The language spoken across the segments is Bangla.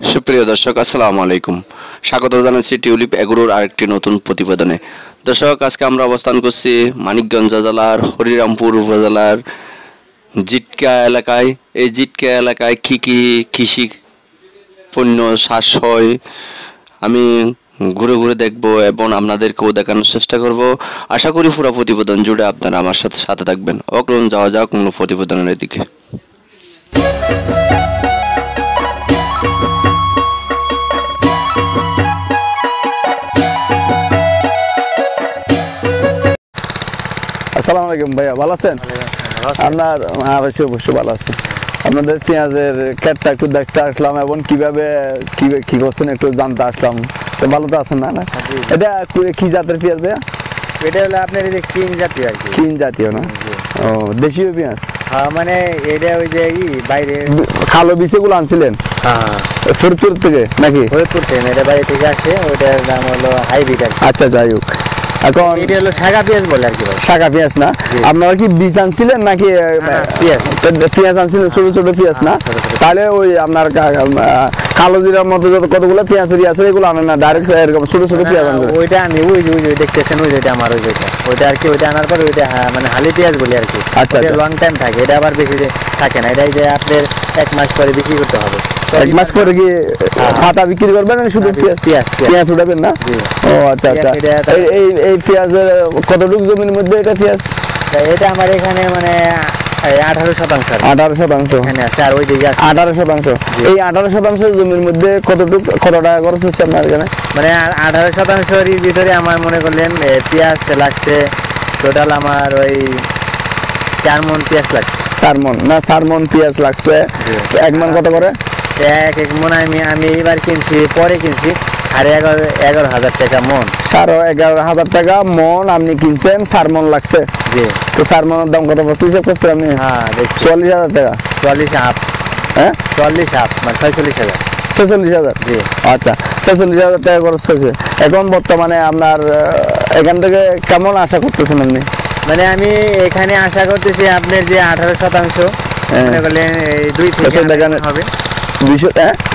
সুপ্রিয় দর্শক, আসসালামু আলাইকুম। স্বাগত জানাচ্ছি টিউলিপ এগ্রোর আরেকটি নতুন প্রতিবেদনে। দর্শক, আজকে আমরা অবস্থান করছি মানিকগঞ্জ জেলার হরিরামপুর উপজেলার জিটকা এলাকায়। এই জিটকা এলাকায় কী কী কৃষি পণ্য চাষ হয় আমি ঘুরে ঘুরে দেখব এবং আপনাদেরকেও দেখানোর চেষ্টা করব। আশা করি পুরো প্রতিবেদন জুড়ে আপনারা আমার সাথে সাথে থাকবেন। অগ্রণ যাওয়া যাক কোনো প্রতিবেদনের দিকে। আসসালামু আলাইকুম ভাইয়া, ভালো আছেন? আপনার অবশ্যই ভালো আছি। আপনাদের পেঁয়াজের ক্ষেতটা একটু দেখতে আসলাম এবং কিভাবে কি করছেন একটু জানতে আসলাম। তো ভালো তো আছেন না? এটা কি জাতের পেঁয়াজ ভাইয়া? এটা হলো আপনার এই যে কিং জাতীয় আর কি। কিং জাতীয় না? ও, দেশীয় পেঁয়াজ। হ্যাঁ, মানে এটা ওই যে বাইরে কালো বীজগুলো আনছিলেন? হ্যাঁ, ফরিদপুর থেকে নাকি? ফরিদপুর থেকে এটা বাইরে থেকে আসে। ওইটার নাম হলো হাইব্রিড আর কি। আচ্ছা, যাই হোক। এখন এটা হলো শাখা পেঁয়াজ বলে আর কি ভাই। শাখা পেঁয়াজ না? আপনারা কি বীজ আনছিলেন নাকি পেঁয়াজ আনছিলেন? ছোট ছোট পেঁয়াজ না? তাহলে ওই আপনার কালো জিরার মতো যত কতগুলো পেঁয়াজের আছে এগুলো আনেন না, ডাইরেক্ট এরকম ছোট ছোট পেঁয়াজ আনবেন? ওইটা আমি ওই দেখতেছেন ওই যেটা আমার ওইটা আর কি। ওইটা আনার পর ওইটা মানে হালি পেঁয়াজ বলি আর কি। আচ্ছা, লং টাইম থাকে, এটা আবার বেশি থাকে না। এটা যে আপনার 1 মাস পরে বিক্রি করতে হবে। 1 মাস পরে কি পাতা বিক্রি করবেন না শুধু পেঁয়াজ উঠাবেন না? ও আচ্ছা আচ্ছা। এই পেঁয়াজের কতটুকু জমির মধ্যে এটা পেঁয়াজ? এটা আমার এখানে মানে 18% 18% এখানে আছে, আর ওই দিকে 18%। এই 18% জমির মধ্যে কত টাকা খরচ হচ্ছে আপনার এখানে? মানে 18%-এর ভিতরে আমার মনে করলেন পেঁয়াজ লাগছে টোটাল আমার ওই 4 মণ পেঁয়াজ লাগছে। 4 মণ না? 4 মণ পেঁয়াজ লাগছে। 1 মণ কত করে? এক মণ আমি এবার কিনছি, পরে কিনছি 11,500 টাকা মণ। 11,500 টাকা মণ আপনি কিনছেন, 4 মণ লাগছে। জি। তো 4 মণের দাম কত পড়ছে হিসাব করছেন আপনি? হ্যাঁ, 40,000 টাকা। 40,500। হ্যাঁ, 40,500 মানে 46,000। 46,000? জি। আচ্ছা, 46,000 টাকা খরচ হয়েছে। এখন বর্তমানে আপনার এখান থেকে কেমন আশা করতেছেন আপনি? মানে আমি এখানে আশা করতেছি আপনার যে 18% মনে করলেন 2 থেকে হবে।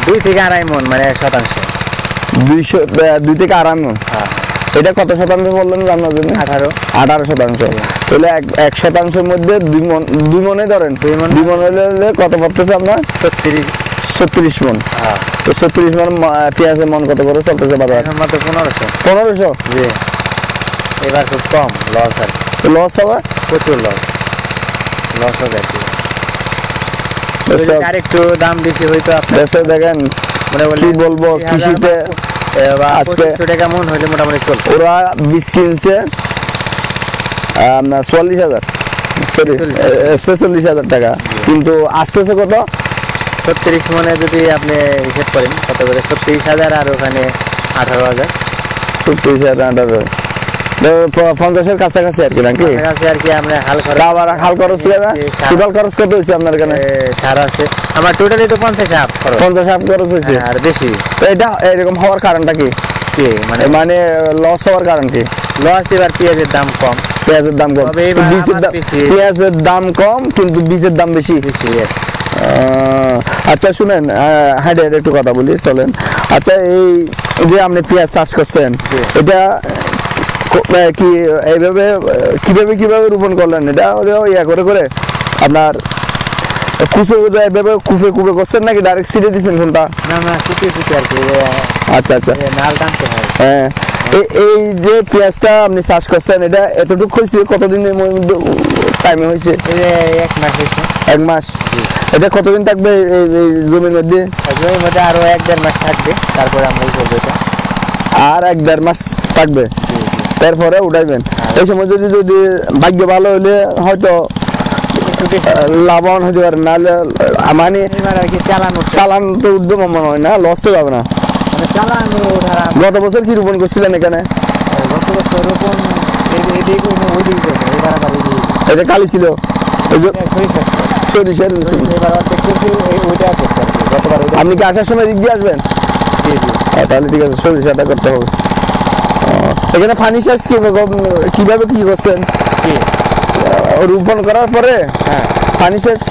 2 থেকে আড়াই মণ মানে 1%। 2 থেকে আড়াই মণ। হ্যাঁ। এটা কত শতাংশ বললেন আপনার জন্য? 18%। তাহলে 1%-এর মধ্যে 2 মণে ধরেন। 2 মণ হলে কত পড়তেছে আপনার? 36 মণ। হ্যাঁ। তো 36 মণ পেঁয়াজের মণ কত করে চলতেছে বাজার? এখন মাত্র 1500। 1500? জি। এবার খুব কম লস আর কি। লস হবে? প্রচুর লস হবে আর কি। আর একটু দাম বেশি হইতো আপনার। দেখেন মানে কি বলবো, কৃষিতে আজকে 2500 টাকা মণ হইলে মোটামুটি চলবে। ওরা বীজ কিনছে আপনার 40,000, সরি 46,000 টাকা, কিন্তু আসতেছে কত? 36 মণে যদি আপনি হিসেব করেন কত করে? 36,000 আর ওখানে 18,000। 36,000, 50-এর কাছাকাছি আর কি নাকি? কাছাকাছি আর কি। আমরা আবার হাল খরচ টোটাল খরচ কত হয়েছে আপনার এখানে? সার আছে আমার টোটালি তো 50,000 খরচ। 50,000 খরচ হয়েছে আর বেশি। তো এটা এরকম হওয়ার কারণটা কি? মানে লস হওয়ার কারণ কি? লস এবার পেঁয়াজের দাম কম। পেঁয়াজের দাম কম, পেঁয়াজের দাম কম কিন্তু বীজের দাম বেশি। আচ্ছা শুনেন, হাইডে একটু কথা বলি, চলেন। আচ্ছা, এই যে আপনি পেঁয়াজ চাষ করছেন, এটা কি এইভাবে কিভাবে রোপণ করলেন? এটা ইয়া করে আপনার কুপে করছেন নাকি ডাইরেক্ট ছিটে দিচ্ছেন কোনটা? না, কুপে আর কি। আচ্ছা আচ্ছা। নাল টানতে হয়। হ্যাঁ, এই যে পেঁয়াজটা আপনি চাষ করছেন, এটা এতটুকু হয়েছে কতদিনের টাইমে হয়েছে? 1 মাস হয়েছে। 1 মাস? এটা কতদিন থাকবে এই জমির মধ্যে? জমির মধ্যে আরো 1-1.5 মাস থাকবে, তারপরে আমরা করবো এটা। আর 1-1.5 মাস থাকবে, তারপরে উঠাইবেন। এই সময় যদি ভাগ্য ভালো হলে হয়তো লাভবান হতে পারে, নাহলে মানে চালান তো উঠবে মনে হয় না, লস তো যাবে না। গত বছর কি রোপণ করছিলেন এখানে? গত বছর রোপণ এটা কালি ছিল, আপনি কি আসার সময় দিক দিয়ে আসবেন? তাহলে ঠিক আছে, সরিষাটা করতে হবে। এখানে পানি সেচ কিভাবে কি করছেন? রোপণ করার পরে পানি সেচ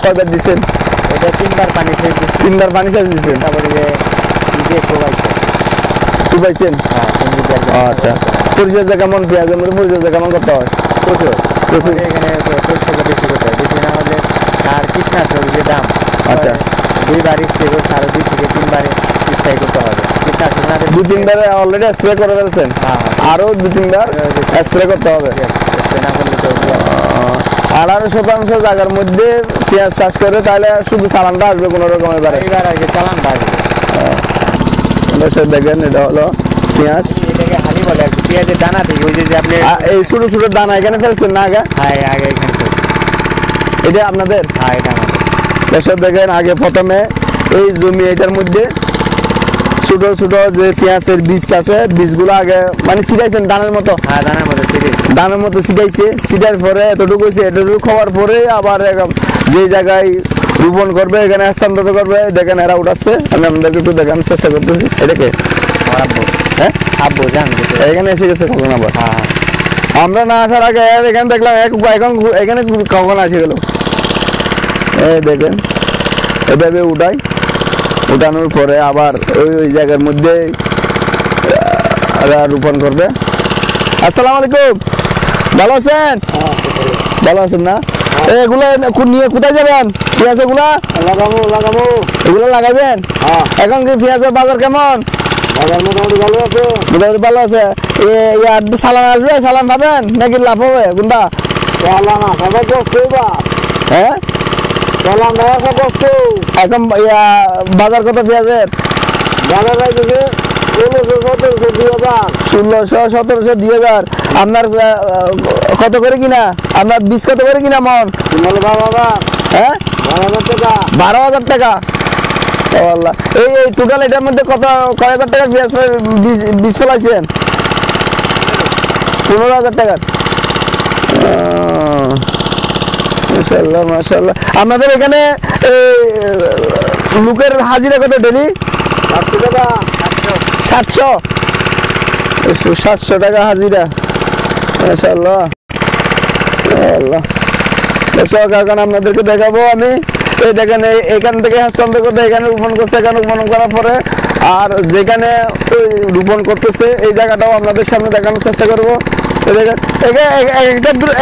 কয়বার দিচ্ছেন? এটা তিনবার পানি সেচ দিচ্ছি। তিনবার পানি সেচ দিচ্ছেন, তারপরে যে চুবাইছেন। আচ্ছা, পরিচর্যা কেমন পেঁয়াজের মধ্যে পরিচর্যা কেমন করতে হয়? প্রচুর প্রচুর। এখানে পরিচর্যা বেশি করতে হয়, বেশি না হলে সার কীটনাশক যে দাম, আচ্ছা। 2 বার স্প্রে করতে, আরো 2 থেকে 3 বার স্প্রে করতে হবে। কীটনাশক না দিলে 2-3 বার অলরেডি স্প্রে করে ফেলছেন, আরো 2-3 বার স্প্রে করতে হবে। স্প্রে না করলে তো 18% জায়গার মধ্যে পেঁয়াজ চাষ করে তাহলে শুধু চালানটা আসবে কোনো রকমের বারে। এইবার আগে চালানটা আসবে। দেখেন এটা হলো পেঁয়াজ, এটাকে হালি বলে আর কি, পেঁয়াজের দানা থেকে ওই যে আপনি এই ছোট ছোট দানা এখানে ফেলছেন না আগে? হ্যাঁ আগে এখানে এটা আপনাদের? হ্যাঁ এটা আমাদের। দর্শক দেখেন আগে প্রথমে এই জমি এটার মধ্যে ছোট ছোট যে পেঁয়াজের বীজ আছে, বীজগুলো আগে মানে ছিটাইছেন দানের মতো? হ্যাঁ দানার মধ্যে ছিটাইছি। দানের মতো ছিটাইছে, ছিটার পরে এতটুকু হয়েছে, এতটুকু খাওয়ার পরে আবার যে জায়গায় রোপণ করবে এখানে স্থানান্তর করবে, দেখেন এরা উঠাচ্ছে। আমি আপনাদেরকে একটু দেখানোর চেষ্টা করতেছি। এটাকে আমার আব্বু। হ্যাঁ আব্বু জান এখানে এসে গেছে কখন আবার? হ্যাঁ আমরা না আসার আগে এখানে দেখলাম এখন এখানে কখন আসে গেল। এই দেখেন এভাবে উঠাই, উঠানোর পরে আবার ওই জায়গার মধ্যে রোপণ করবে। আসসালামু আলাইকুম, ভালো আছেন? ভালো আছেন না? এগুলো নিয়ে কোথায় যাবেন? পেঁয়াজ এগুলা লাগাবো এগুলো লাগাবেন? এখন কি পেঁয়াজের বাজার কেমন? বাজার মোটামুটি ভালো আছে। মোটামুটি ভালো আছে। সালান আসবে, সালান পাবেন নাকি লাভ হবে কোনটা? চালান আসাটা কষ্ট বা হ্যাঁ চালান আসা কষ্ট। এখন বাজার কত পেঁয়াজের? বাজার যাইতেছে 1600, 2000। আপনার কত করে কিনা? আপনার বীজ কত করে কিনা মন? হ্যাঁ 12,000 টাকা। ও আল্লাহ, এই টোটাল এটার মধ্যে কয় হাজার টাকার বীজ ফেলাইছেন? 15,000 টাকার। মাশাআল্লাহ মাশাআল্লাহ। আপনাদের এখানে লোকের হাজিরা কত ডেলি? 700 টাকা হাজিরা। মাশাআল্লাহ আল্লাহ। দর্শক এখন আপনাদেরকে দেখাবো আমি, এই দেখেন এখান থেকে হস্তান্তর করতে এখানে রোপণ করছে, এখানে রোপণ করার পরে আর যেখানে রোপণ করতেছে এই জায়গাটাও আপনাদের সামনে দেখানোর চেষ্টা করবো। দেখেন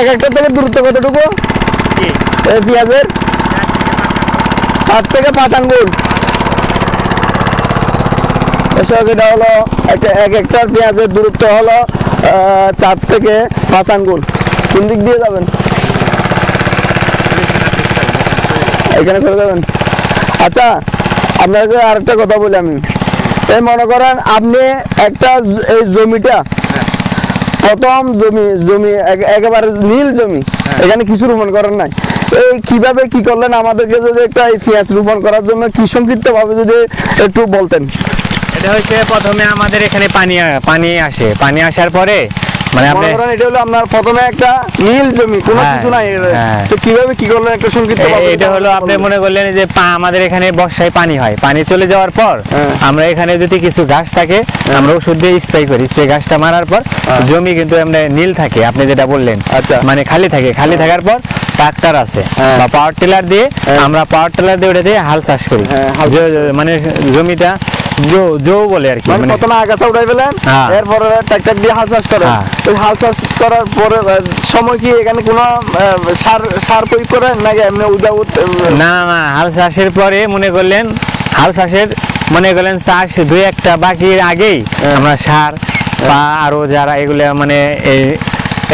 এক একটা থেকে দূরত্ব কতটুকু এই পেঁয়াজের? 7 থেকে 5 আঙ্গুল। দর্শক এটা হলো এক হেক্টর পেঁয়াজের দূরত্ব হলো 4 থেকে 5 আঙ্গুল। কোন দিক দিয়ে যাবেন? এখানে করে যাবেন। আচ্ছা আপনাকে আরেকটা কথা বলি আমি, এই মনে করেন আপনি একটা এই জমিটা প্রথম জমি একেবারে নীল জমি, এখানে কিছু রোপণ করার নাই, এই কিভাবে কি করলেন আমাদেরকে যদি একটা এই পেঁয়াজ রোপণ করার জন্য কি সংক্ষিপ্ত ভাবে যদি একটু বলতেন। এটা হচ্ছে প্রথমে আমাদের এখানে পানি আসে, পানি আসার পরে মানে আপনি এটা হলো আপনার প্রথমে একটা নীল জমি, কোনো কিছু নাই, তো কিভাবে কি করলেন একটা সংক্ষিপ্ত ভাবে? এটা হলো আপনি মনে করলেন যে আমাদের এখানে বর্ষায় পানি হয়, পানি চলে যাওয়ার পর আমরা এখানে যদি কিছু ঘাস থাকে আমরা ওষুধ দিয়ে স্প্রে করি, সেই ঘাসটা মারার পর জমি কিন্তু আমরা নীল থাকে, আপনি যেটা বললেন। আচ্ছা, মানে খালি থাকে, খালি থাকার পর ট্রাক্টর আছে বা পাওয়ার টিলার দিয়ে আমরা পাওয়ার টিলার দিয়ে ওটা দিয়ে হাল চাষ করি, মানে জমিটা জো বলে আর কি। মানে প্রথমে আগাছা উঠাই ফেলেন, এরপরে ট্রাক্টর দিয়ে হাল চাষ করেন। ওই হাল চাষ করার পরে সময় কি এখানে কোনো সার প্রয়োগ করেন নাকি এমনি উইদাউট? না না, হাল চাষের পরে মনে করলেন হাল চাষের মনে করলেন চাষ 2-1টা বাকির আগেই আমরা সার বা আরো যারা এগুলো মানে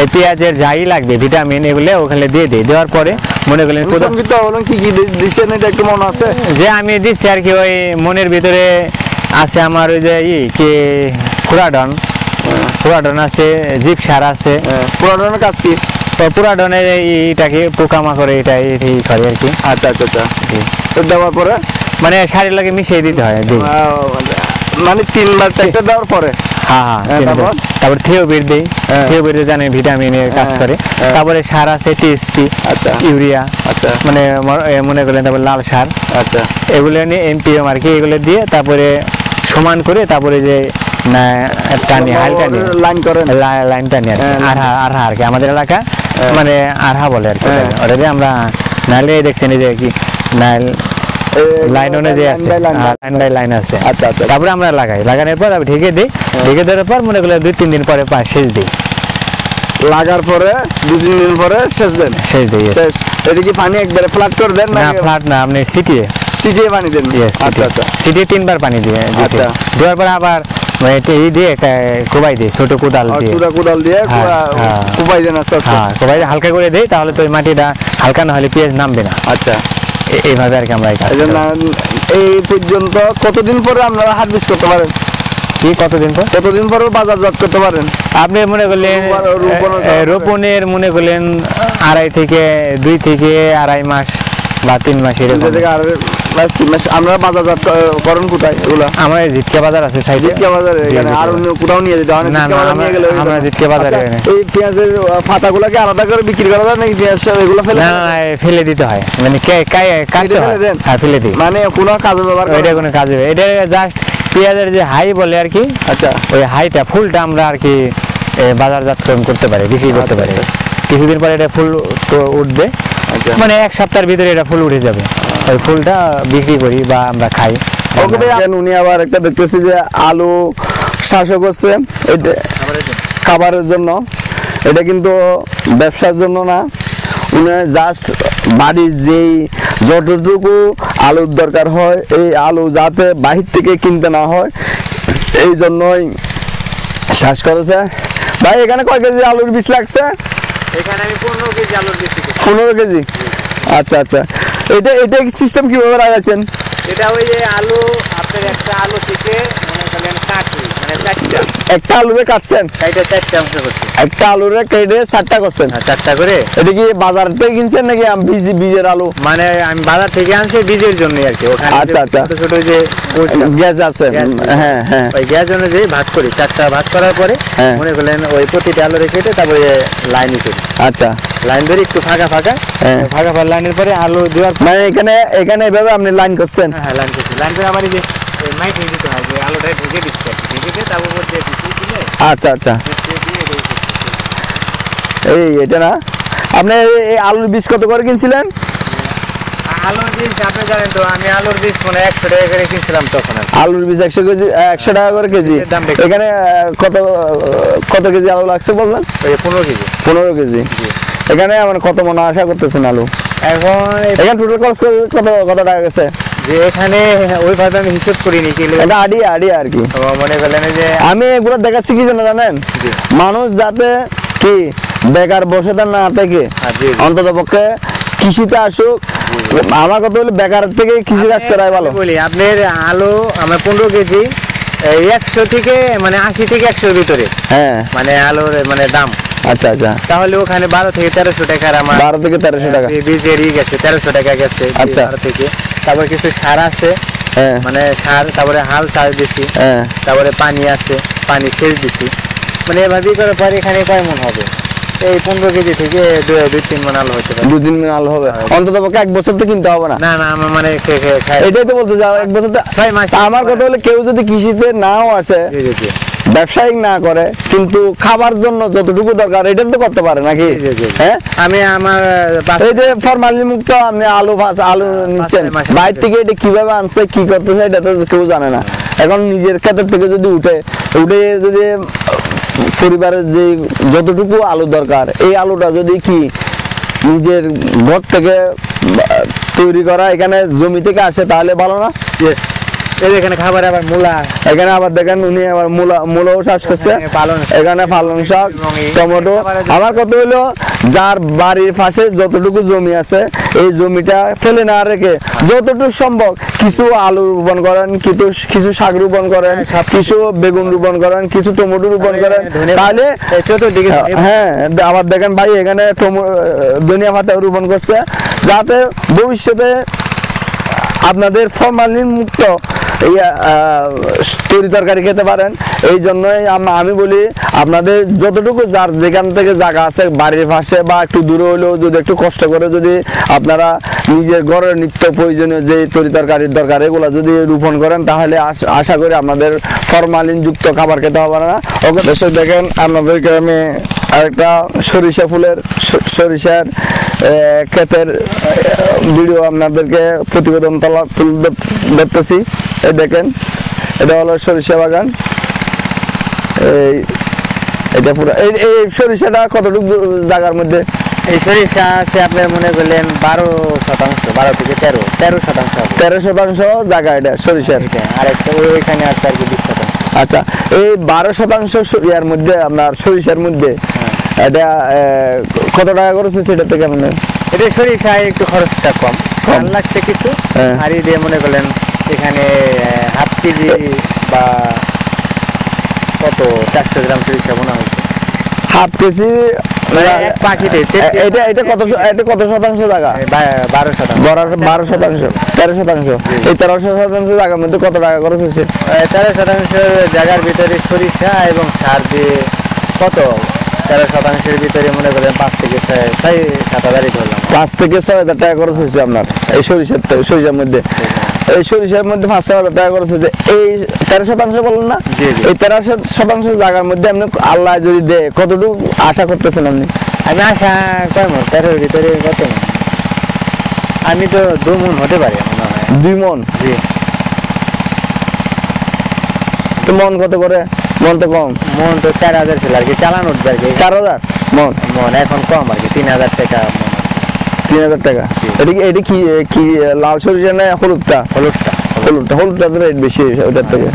এই পেঁয়াজের যাই লাগবে ভিটামিন এগুলো ওখানে দিয়ে দিই, দেওয়ার পরে মনে করলেন কি কি দিচ্ছেন এটা একটু মনে আছে? যে আমি দিচ্ছি আর কি, ওই মনের ভিতরে আছে আমার ওই যে কি পুরাডন আছে, জিপ সার আছে। পুরাডনের কাজ কি? তো পুরাডনের এইটাকে পোকামাকড় এটা করে আর কি। আচ্ছা আচ্ছা আচ্ছা, দেওয়ার পরে মানে সারের লাগে মিশিয়ে দিতে হয়, মানে 3বার ট্রাক্টর দেওয়ার পরে। তারপর থিওবিট দেই, থিওবিট জানে ভিটামিনের কাজ করে। তারপরে সার আছে টিএসপি, আচ্ছা ইউরিয়া, আচ্ছা মানে মনে করলেন তারপর লাল সার, আচ্ছা এগুলো নিয়ে এমপিএম আর কি, এগুলো দিয়ে তারপরে সমান করে তারপরে যে টানি হালকা নিয়ে লাইন টানি আর কি, আরহা আর কি আমাদের এলাকা মানে আরহা বলে আর কি। ওটা দিয়ে আমরা নাহলে দেখছেন এই যে কি নাইল লাইন অনুযায়ী আছে, লাইন বাই লাইন আছে। আচ্ছা আচ্ছা। তারপরে আমরা লাগানোর পর আমি ঢেকে দিই, ঢেকে দেওয়ার পর মনে করলে 2-3 দিন পরে সেচ দিই। লাগার পরে 2-3 দিন পরে সেচ দেন? সেচ দিই। এটা কি পানি একবারে ফ্ল্যাট করে দেন না? ফ্ল্যাট না, আপনি সিটিয়ে পানি দেন? আচ্ছা আচ্ছা। সিটিয়ে 3 বার পানি দিয়ে, আচ্ছা, দেওয়ার পর আবার দিয়ে কোবাই দিই, ছোট কোদাল দিয়ে, কোদাল দিয়ে কোবাই দেন আস্তে আস্তে? হ্যাঁ, কোবাই হালকা করে দেই, তাহলে তো মাটিটা হালকা না হলে পেঁয়াজ নামবে না। আচ্ছা, এইভাবে আর কি আমরা এই পর্যন্ত কতদিন পরে আপনারা হারভেস্ট করতে পারেন? কি কতদিন পর বাজারজাত করতে পারেন? আপনি মনে করলেন রোপণের মনে করলেন 2 থেকে আড়াই মাস বা 3 মাস এরকম। আমরা বাজারজাত করেন কোথায় এগুলো? আমার জিটকা বাজার আছে সাইডে। জিটকা বাজারে? এখানে আর অন্য কোথাও নিয়ে যেতে হয় না? আমরা জিটকা বাজারে। এই পেঁয়াজের পাতাগুলোকে আলাদা করে বিক্রি করা যায় নাকি পেঁয়াজ এগুলো ফেলে? না, ফেলে দিতে হয়, মানে কাটতে হয়। হ্যাঁ, ফেলে দিই। মানে কোনো কাজে ব্যবহার করে? এটা কোনো কাজে, এটা জাস্ট পেঁয়াজের যে হাই বলে আর কি। আচ্ছা, ওই হাইটা ফুলটা আমরা আর কি বাজারজাতকরণ করতে পারি, বিক্রি করতে পারি। কিছুদিন পরে এটা ফুল উঠবে, মানে 1 সপ্তাহের ভিতরে এটা ফুল উঠে যাবে। ওই ফুলটা বিক্রি করি বা আমরা খাই। উনি আবার একটা দেখতেছি যে আলু চাষও করছে খাবারের জন্য, এটা কিন্তু ব্যবসার জন্য না। উনি জাস্ট বাড়ির যেই যতটুকু আলুর দরকার হয়, এই আলু যাতে বাহির থেকে কিনতে না হয়, এই জন্যই চাষ করেছে। ভাই, এখানে কয় কেজি আলুর বীজ লাগছে? এখানে আমি 15 কেজি আলুর বীজ। 15 কেজি? আচ্ছা আচ্ছা। এটা সিস্টেম কিভাবে লাগাইছেন? এটা ওই যে আলু, আপনার একটা আলু থেকে মনে করেন কাটি, মানে 4টা। একটা আলুরে কাটছেন? এটা 4টা অংশ করছি। একটা আলুরে কেটে 4টা করছেন? 4টা করে। এটা কি বাজার থেকে কিনছেন নাকি বীজের আলু? মানে আমি বাজার থেকে আনছি বীজের জন্য আর কি। ওখানে আচ্ছা আচ্ছা, ছোট ছোট যে গ্যাস আছে, হ্যাঁ হ্যাঁ, ওই গ্যাস অনুযায়ী ভাগ করি। 4টা ভাগ করার পরে মনে করলেন ওই প্রতিটা আলুরে কেটে তারপরে লাইন করি। আচ্ছা, লাইন ধরে একটু ফাঁকা লাইনের পরে আলু দেওয়ার, মানে এখানে এভাবে আপনি লাইন করছেন? হ্যাঁ, লাইন করছি। লাইন করে আমার এই যে মাইকে দিতে হয়, যে আলুটা ঢেকে দিচ্ছে, ঢেকে দিয়ে তারপর মধ্যে দিলে। আচ্ছা আচ্ছা, এটা না? আপনি এই আলুর বীজ কত করে কিনছিলেন? আলুর বীজ আপনি জানেন তো, আমি আলুর বীজ মানে 100 টাকা করে কিনছিলাম তখন। আলুর বীজ 100 টাকা করে কেজি। এখানে কত কেজি আলু লাগছে বললেন? 15 কেজি। 15 কেজি। এখানে মানে কত মনে আশা করতেছেন আলু? এখানে টোটাল খরচ কত টাকা গেছে? যে এখানে ওইভাবে আমি হিসাব করিনি, কি এটা আইডিয়া আর কি মনে করলেন যে আমি এগুলো দেখাচ্ছি কি জন্য জানেন? মানুষ যাতে কি বেকার বসে না থেকে অন্তত পক্ষে কৃষিতে আসুক। আমার কথা হলো বেকার থেকে কৃষি কাজ করাই ভালো। বলি আপনার আলু আমার 15 কেজি 100 থেকে মানে 80 থেকে 100 ভিতরে, হ্যাঁ, মানে আলুর মানে দাম। আচ্ছা আচ্ছা, তাহলে ওখানে 12 থেকে 1300 টাকার আমার 12 থেকে 1300 টাকা বীজেরই গেছে, 1300 টাকা গেছে। আচ্ছা, 12 থেকে। তারপর কিছু সার আছে, মানে সার, তারপরে হাল চাষ দিছি, তারপরে পানি আছে, পানি সেচ দিছি। মানে এভাবেই করার পর এখানে কয় মন হবে? এই 15 কেজি থেকে 2-3 মন আলু হতে পারে। 2-3 মন আলু হবে অন্তত পক্ষে। 1 বছর তো কিনতে হবে না? না না, আমার মানে এটাই তো বলতে যাও, 1 বছর 6 মাস। আমার কথা হলো কেউ যদি কৃষিতে নাও আসে, ব্যবসায়িক না করে, কিন্তু খাবার জন্য যতটুকু দরকার এটা তো করতে পারে নাকি? হ্যাঁ, আমি আমার এই যে ফরমালিন মুক্ত আপনি আলু নিচ্ছেন বাইরে থেকে, এটা কিভাবে আনছে কি করতেছে এটা তো কেউ জানে না। এখন নিজের ক্ষেত্র থেকে যদি উঠে যদি পরিবারের যে যতটুকু আলু দরকার, এই আলুটা যদি কি নিজের ঘর থেকে তৈরি করা, এখানে জমি থেকে আসে, তাহলে ভালো না? ইয়েস। এখানে খাবার আবার মূলা, এখানে আবার দেখেন উনি আবার মূলাও চাষ করছে, এখানে পালং শাক, টমেটো। আমার কথা হলো যার বাড়ির পাশে যতটুকু জমি আছে, এই জমিটা ফেলে না রেখে যতটুকু সম্ভব কিছু আলু রোপণ করেন, কিছু শাক রোপণ করেন, কিছু বেগুন রোপণ করেন, কিছু টমেটো রোপণ করেন, তাহলে হ্যাঁ। আবার দেখেন ভাই এখানে ধনিয়া পাতা রোপণ করছে, যাতে ভবিষ্যতে আপনাদের ফরমালিন মুক্ত তরি তরকারি খেতে পারেন। এই জন্যই আমি বলি আপনাদের যতটুকু যার যেখান থেকে জায়গা আছে বাড়ির পাশে বা একটু দূরে হলেও যদি একটু কষ্ট করে যদি আপনারা নিজের ঘরের নিত্য প্রয়োজনীয় যে তরি তরকারির দরকার এগুলো যদি রোপণ করেন, তাহলে আশা করি আপনাদের ফরমালিন যুক্ত খাবার খেতে হবে না। ওকে, দেশে দেখেন আপনাদেরকে আমি আরেকটা সরিষা ফুলের সরিষার ক্ষেতের ভিডিও আপনাদেরকে প্রতিবেদন দেখতেছি। এই দেখেন, এটা হলো সরিষা বাগান। এটা পুরো এই সরিষাটা কতটুকু জায়গার মধ্যে? এই সরিষা আছে আপনার মনে করলেন 12%, 12 থেকে 13% 13% জায়গা এটা সরিষার। আর একটা ওইখানে আছে আর কি 20%। আচ্ছা, এই 12% ইয়ার মধ্যে আপনার সরিষার মধ্যে এটা কত টাকা খরচ হচ্ছে এটা থেকে? মানে এটা সরিষায় একটু খরচটা কম লাগছে কিছু। হাড়ি দিয়ে মনে করলেন এখানে হাফ কেজি বা কত 400 গ্রাম সরিষা বোনা হয়েছে। হাফ কেজি এক পাখিতে এটা কত শতাংশ জায়গা? 12%। 12%, 13%। এই 13% জায়গার মধ্যে কত টাকা খরচ হয়েছে? 13% জায়গার ভিতরে সরিষা এবং সার দিয়ে কত 13%-এর ভিতরে মনে করেন 5 থেকে 6-7 হাজারই ধরলাম। 5 থেকে 6 হাজার টাকা খরচ হয়েছে আপনার এই সরিষার মধ্যে। এই সরিষার মধ্যে 5-6 হাজার টাকা খরচ হয়েছে। এই 13% বললেন না? এই 13% জায়গার মধ্যে আপনি আল্লাহ যদি দেয় কতটুকু আশা করতেছেন আপনি? আমি আশা কম 13-এর ভিতরে কত মন? আমি তো 2 মন হতে পারি মনে হয়। 2 মন? জি। তো মন কত করে? মন তো কম। মন তো 4000 ছিল আর কি, চালানোর আর কি 4000 মন। এখন কম আর কি 3000 টাকা মন। 3000 টাকা? এটা কি লাল সরিষা না হলুদটা? হলুদটা তো রেট বেশি ওটার থেকে।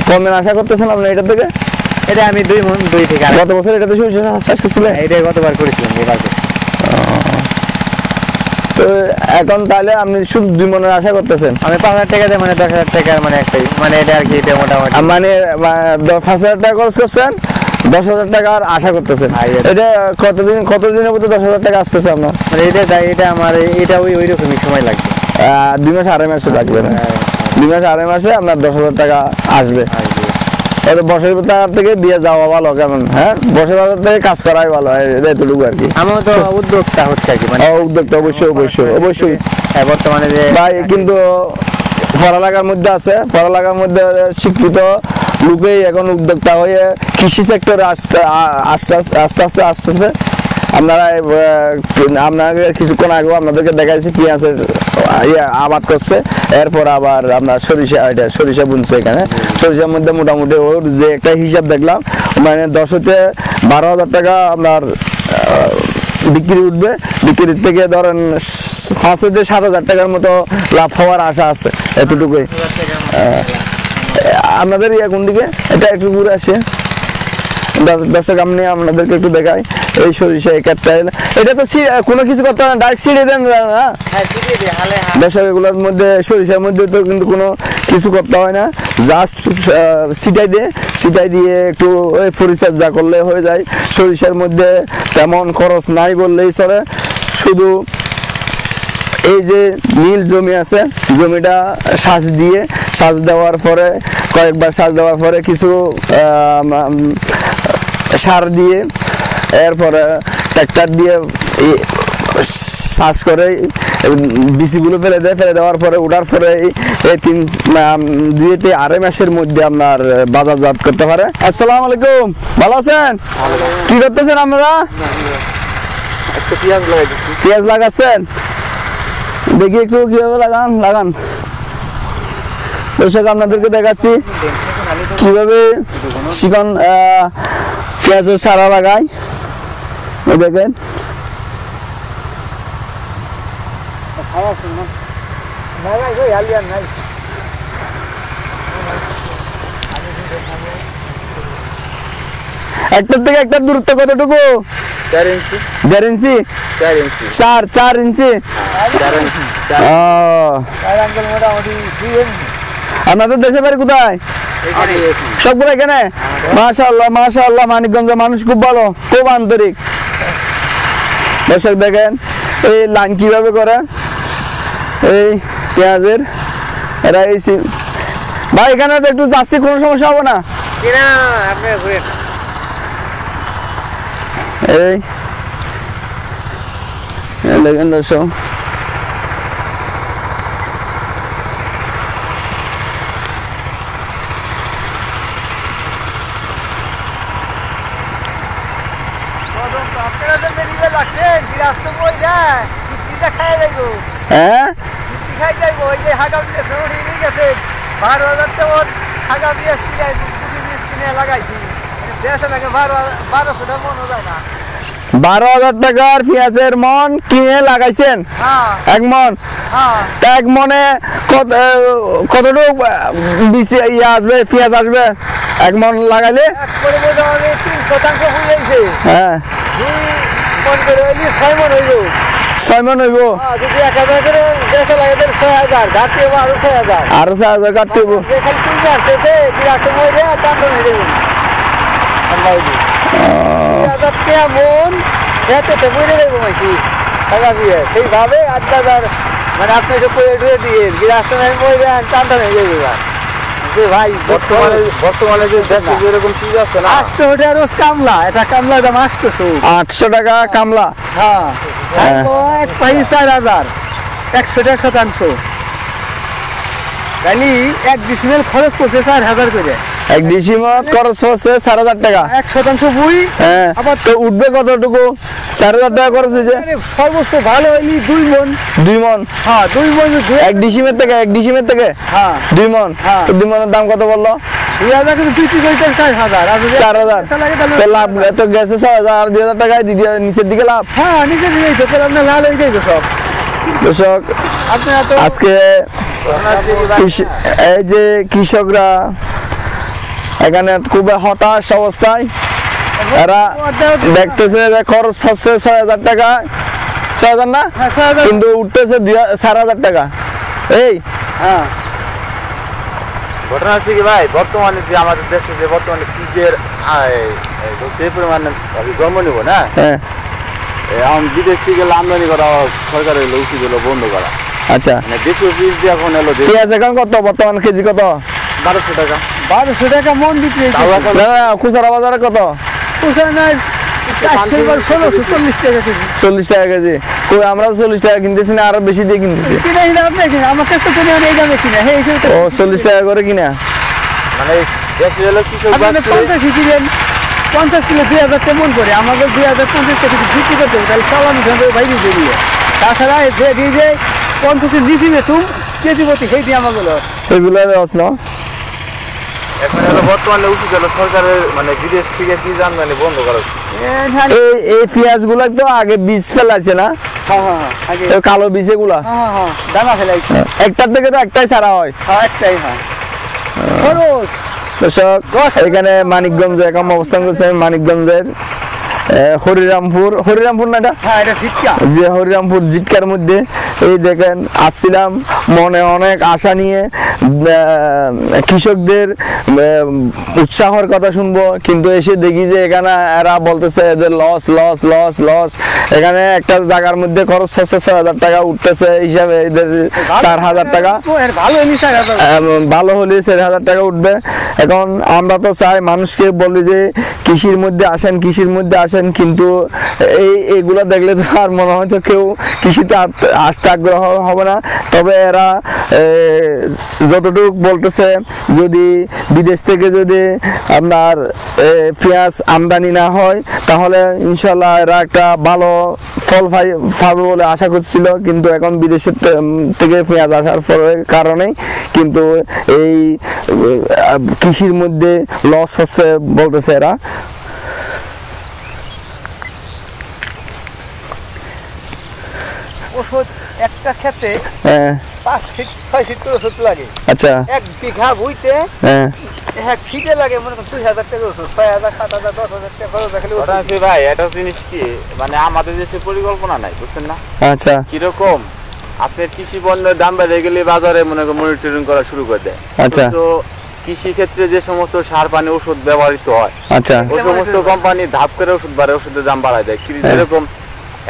কমের আশা করতেছেন আপনি এটার থেকে? এটা আমি 2 মন 2 থেকে। গত বছর এটাতে সরিষা চাষ করছিলেন? এটা গতবার করেছিলাম, এবার তো এখন তাহলে আপনি শুধু 2 মনের আশা করতেছেন? আমি 5000 টাকা দিয়ে মানে 10000 টাকার মানে একটাই মানে এটা আর কি, এটা মোটামুটি মানে 5000 টাকা খরচ করছেন, 10,000 টাকার আশা করতেছেন। এটা কতদিনের মধ্যে 10,000 টাকা আসতেছে আপনার? মানে এটা আমার এটা ওই রকমই সময় লাগবে। 2 মাস 2.5 মাসে লাগবে না? 2 মাস 2.5 মাসে আপনার 10,000 টাকা আসবে। বছর টাকা থেকে বিয়ে যাওয়া ভালো কেমন? হ্যাঁ, বছর থেকে কাজ করাই ভালো, এতটুকু আর কি। আমার তো উদ্যোক্তা হচ্ছে আর কি, মানে উদ্যোক্তা অবশ্যই বর্তমানে যে ভাই কিন্তু পড়ালেখার মধ্যে আছে, পড়ালেখার মধ্যে শিক্ষিত লোকেই এখন উদ্যোক্তা হয়ে কৃষি সেক্টরে আস্তে আস্তে আপনাকে কিছুক্ষণ আগেও আপনাদেরকে দেখাইছি পেঁয়াজের আবাদ করছে, এরপর আবার আপনার সরিষা বুনছে এখানে। সরিষার মধ্যে মোটামুটি ওর যে একটা হিসাব দেখলাম, মানে 10-12 হাজার টাকা আপনার বিক্রি উঠবে। বিক্রির থেকে ধরেন 5-7 হাজার টাকার মতো লাভ হওয়ার আশা আছে, এতটুকুই। আপনাদের কোন দিকে? এটা একটু ঘুরে আসে দর্শক, আমি আপনাদেরকে একটু দেখাই এই সরিষা একটা। এটা তো কোনো কিছু করতে হয় না, ডাইরেক্ট ছিঁড়ে দেন না দর্শক? এগুলোর মধ্যে সরিষার মধ্যে তো কিন্তু কোনো কিছু করতে হয় না, জাস্ট ছিটাই দিয়ে একটু পরিচর্যা করলে হয়ে যায়। সরিষার মধ্যে তেমন খরচ নাই বললেই চলে। শুধু এই যে নীল জমি আছে, জমিটা সাজ দেওয়ার পরে কয়েকবার সাজ দেওয়ার পরে কিছু সার দিয়ে, এরপরে ট্র্যাক্টর দিয়ে চাষ করে বিচিগুলো ফেলে দেওয়ার পরে ওঠার পরে এই 2-2.5 মাসের মধ্যে আপনার বাজারজাত করতে পারে। আসসালামু আলাইকুম, ভালো আছেন? কি করতেছেন আপনারা? পেঁয়াজ লাগাচ্ছেন? দেখি একটু কিভাবে লাগান। দর্শক, আপনাদেরকে দেখাচ্ছি কিভাবে চিকন পেঁয়াজের চারা লাগায়। দেখেন, একটার থেকে একটার দূরত্ব কতটুকু? 1.5 ইঞ্চি? 4 ইঞ্চি? আপনাদের দেশের বাড়ি কোথায়? সবগুলো এখানে? মাশাআল্লাহ, মানিকগঞ্জের মানুষ খুব ভালো, খুব আন্তরিক। দর্শক দেখেন এই লাইন কিভাবে করে এই পেঁয়াজের। এরা এই ভাই এখানে তো একটু যাচ্ছি, কোনো সমস্যা হবে না? এই দেখেন দর্শক, হ্যাঁ বারো হাজার টাকার পেঁয়াজের মন কিনে লাগাইছেন এক মন। এক মনে কতটুকু ইয়ে আসবে পেঁয়াজ আসবে এক মন লাগাইলে? হ্যাঁ 6 মন হইব। আরো 6,000 কাটতে হইব। সেইভাবে 8,000 মানে আপনি দিয়ে গিরাস্ত টানটা হয়ে যাবে ভাই। বর্তমানে যে দেশে যেরকম চীজ আছে না 800 টাকা রোজ কামলা, এটা কামলা দাম 800 টাকা কামলা। হ্যাঁ 4,000 100 টাকা শতাংশ। তাহলে 1 ডিসিমেল খরচ করছে 4,000 করে। 1 ডিসিমেল খরচ হচ্ছে 4,000 টাকা। 1% বুই আবার তো উঠবে কতটুকু? 4,000 টাকা খরচ হয়েছে। সর্বোচ্চ ভালো হইলি 2 মন। 2 মন? হ্যাঁ 2 মন। 1 ডিসিমেল থেকে হ্যাঁ 2 মন। তো 2 মনের দাম কত বললো? 2,000 কিন্তু বিক্রি করতে 4,000। আর যদি 4,000 তো লাভ তো গেছে 6,000 আর 2,000 টাকায় দিদি নিচের দিকে লাভ। হ্যাঁ নিচের দিকে তো আপনার লাল হয়ে যাবে সব। দর্শক আজকে এই যে কৃষকরা এখানে খুব হতাশ অবস্থায়, এরা দেখতেছে যে খরচ হচ্ছে 6,000 টাকা, 6,000 না কিন্তু উঠতেছে 4,000 টাকা। এই ঘটনা হচ্ছে কি ভাই, বর্তমানে যে আমাদের দেশে যে বর্তমানে বীজের যে পরিমাণে জন্ম নিব না, এখন বিদেশ থেকে আমদানি করা সরকারের উচিত হলো বন্ধ করা। আচ্ছা মানে দেশীয় বীজ দিয়ে এখন এলো পেঁয়াজ এখন কত বর্তমান কেজি কত? 1200 টাকা। 1200 টাকা মন বিক্রি খুচরা বাজারে কত? খুচরা নাই 1640 টাকা কেজি। 40 টাকা কেজি? কই আমরা 40 টাকা কিনতেছি না, আরো বেশি দিয়ে কিনতেছি। কিনা আপনি কিনা আমার কাছে তো এই দামে কিনা। হ্যাঁ ও 40 টাকা করে কিনা। মানে দেশে হলো কৃষক 50 কিনেন, 50 কিলো 2,000 টাকা মন করে আমাদের 2,050 টাকা বিক্রি করতে হবে, তাহলে চালানো বাইরে দিয়ে। তাছাড়া যে দিয়ে 50 নিচে বেসুম কেজি প্রতি সেই দিয়ে আমাগুলো এগুলো লস না। এখন হলো বর্তমানে উচিত হলো সরকারের মানে বিদেশ থেকে বীজ আমদানি বন্ধ করা। এই পেঁয়াজ গুলা তো আগে বীজ ফেলাইছে না? কালো বীজ এগুলা দানা ফেলাইছে। একটার থেকে তো একটাই ছাড়া হয়। একটাই হয় খরচ। দর্শক এখানে মানিকগঞ্জ এখন অবস্থান করছে, মানিকগঞ্জের হরিরামপুর না এটা? যে হরিরামপুর জিটকার মধ্যে এই দেখেন আসছিলাম মনে অনেক আশা নিয়ে, কৃষকদের উৎসাহর কথা শুনবো, কিন্তু এসে দেখি যে এখানে এরা বলতেছে এদের লস লস লস লস। এখানে একটা জায়গার মধ্যে খরচ হচ্ছে 6,000 টাকা, উঠতেছে হিসাবে এদের 4,000 টাকা। ভালো হলে 4,000 টাকা উঠবে। এখন আমরা তো চাই মানুষকে বলি যে কৃষির মধ্যে আসেন, কৃষির মধ্যে আসেন, কিন্তু এইগুলা দেখলে তো আর মনে হয় তো কেউ কৃষিতে আসতে আগ্রহ হবে না। তবে এরা যতটুকু বলতেছে যদি বিদেশ থেকে যদি আপনার পেঁয়াজ আমদানি না হয় তাহলে ইনশাল্লাহ এরা একটা ভালো ফল পাবে বলে আশা করছিল, কিন্তু এখন বিদেশের থেকে পেঁয়াজ আসার কারণে কিন্তু এই কৃষির মধ্যে লস হচ্ছে বলতেছে এরা। ওষুধ একটা খেতে 5 ফিট 6 ফিট করে ওষুধ লাগে। আচ্ছা 1 বিঘা বুইতে এক ফিটে লাগে মনে করেন 2,000 টাকা ওষুধ, 6,000 7,000 10,000 টাকা খরচ রাখলে ওটা আছে ভাই। এটা জিনিস কি মানে আমাদের দেশে পরিকল্পনা নাই, বুঝছেন না? আচ্ছা কিরকম আপনার কৃষি পণ্যের দাম বেড়ে গেলে বাজারে মনে করেন মনিটরিং করা শুরু করে দেয়। আচ্ছা তো কৃষি ক্ষেত্রে যে সমস্ত সার পানি ওষুধ ব্যবহৃত হয়, আচ্ছা ওই সমস্ত কোম্পানি ধাপ করে ওষুধ বাড়ে, ওষুধের দাম বাড়ায় দেয়। যেরকম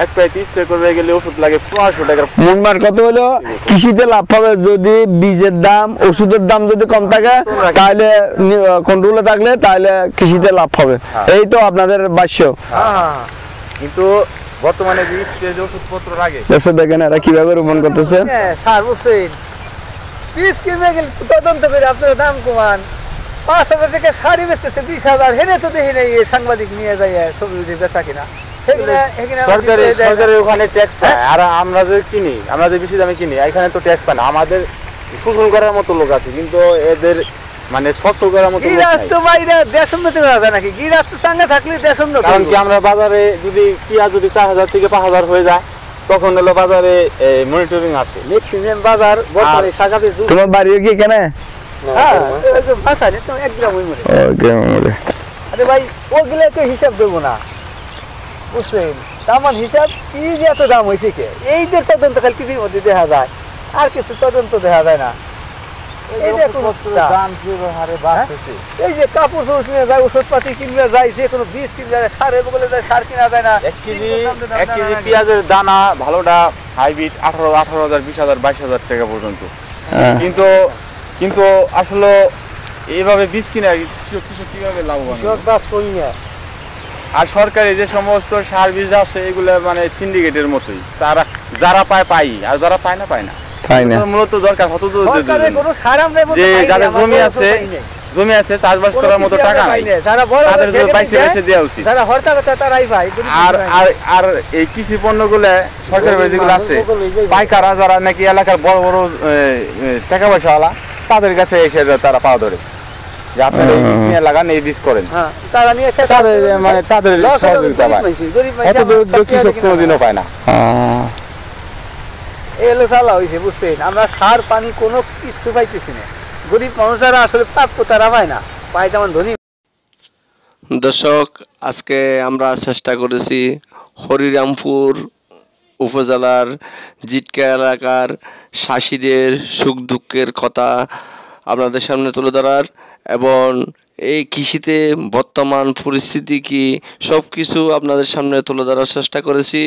এক প্যাকেট স্প্রে করতে গেলে ওষুধ লাগে 500 টাকা। মুনমার কত হলো কৃষিতে লাভ হবে যদি বীজের দাম ওষুধের দাম যদি কম থাকে, তাহলে কন্ট্রোলে থাকলে তাহলে কৃষিতে লাভ হবে। এই তো আপনাদের ভাষ্য। কিন্তু বর্তমানে যে স্প্রে ওষুধপত্র লাগে দর্শক দেখেন এরা কিভাবে রোপণ করতেছে। স্যার বুঝছেন বীজ কিনবে গেলে তদন্ত করে আপনার দাম কমান 5,000 টাকা শাড়ি বেচতেছে 20,000, হেনে তো দেখি নাই সাংবাদিক নিয়ে যায় সবজি বেচা কিনা। সরকারের ওখানে ট্যাক্স পায়, আর আমরা যে কিনি, আমরা যে বেশি দামে কিনি, এখানে তো ট্যাক্স পায় না। আমাদের শোষণ করার মতো লোক আছে, কিন্তু এদের মানে সচ্ছল করার মতো লোক নাই। কারণ কি আমরা বাজারে যদি পেঁয়াজ যদি 4000 থেকে 5000 হয়ে যায়, তখন হলো বাজারে মনিটরিং আছে। বাজার তোমার বাড়িও কি কেন? আরে ভাই ওগুলো তো হিসাব দেবো না, বুঝলেন? আমার হিসাব কি যে এত দাম হয়েছে কে, এই যে তদন্ত খালি টিভির মধ্যে দেখা যায়, আর কিছু তদন্ত দেখা যায় না। এই যে কাপড় চোপড় কিনে যায়, ওষুধ পাতি কিনলে যায়, যে কোনো বীজ কিনলে যায়, সারের বলে যায়, সার কিনা যায় না। 1 কেজি পেঁয়াজের দানা ভালোটা হাইব্রিড 18,000 20,000 22,000 টাকা পর্যন্ত। কিন্তু আসলে এইভাবে বীজ কিনে কৃষক কিভাবে লাভবান? আর সরকারি যে সমস্ত সার বীজ আছে এগুলো মানে সিন্ডিকেটের মতোই, তারা যারা পায় পাই, আর যারা পায় না পায় না। মূলত দরকার কত যে যাদের জমি আছে চাষবাস করার মতো টাকা নাই, তাদের বাইসে বাইসে দেওয়া উচিত। আর এই কৃষি পণ্যগুলো সরকারি যেগুলো আছে পাইকাররা, যারা নাকি এলাকার বড় বড় টাকা পয়সাওয়ালা, তাদের কাছে এসে তারা পাওয়া ধরে যে আপনারা এই বীজ নিয়ে লাগান, এই বীজ করেন, মানে তাদের সহযোগিতা পায়। এত কৃষক কোনোদিনও পায় না। এলো চালা হয়েছে, বুঝছেন? আমরা সার পানি কোনো কিছু পাইতেছি না, গরিব মানুষেরা আসলে প্রাপ্য তারা পায় না, পায় তেমন ধনী। দর্শক, আজকে আমরা চেষ্টা করেছি হরিরামপুর উপজেলার জিটকা এলাকার চাষিদের সুখ দুঃখের কথা আপনাদের সামনে তুলে ধরার, এবং এই কৃষিতে বর্তমান পরিস্থিতি কি সব কিছু আপনাদের সামনে তুলে ধরার চেষ্টা করেছি।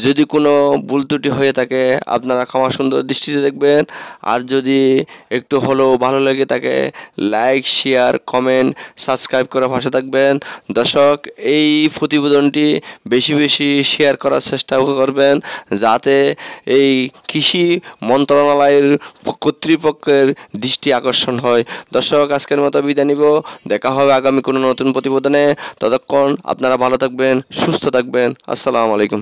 যদি কোনো ভুল ত্রুটি হয়ে থাকে আপনারা ক্ষমা সুন্দর দৃষ্টিতে দেখবেন, আর যদি একটু হলেও ভালো লেগে থাকে লাইক শেয়ার কমেন্ট সাবস্ক্রাইব করে পাশে থাকবেন। দর্শক, এই প্রতিবেদনটি বেশি বেশি শেয়ার করার চেষ্টা করবেন, যাতে এই কৃষি মন্ত্রণালয়ের কর্তৃপক্ষের দৃষ্টি আকর্ষণ হয়। দর্শক, আজকের মতো বিদায় নিব, দেখা হবে আগামী কোনো নতুন প্রতিবেদনে। ততক্ষণ আপনারা ভালো থাকবেন, সুস্থ থাকবেন। আসসালামু আলাইকুম।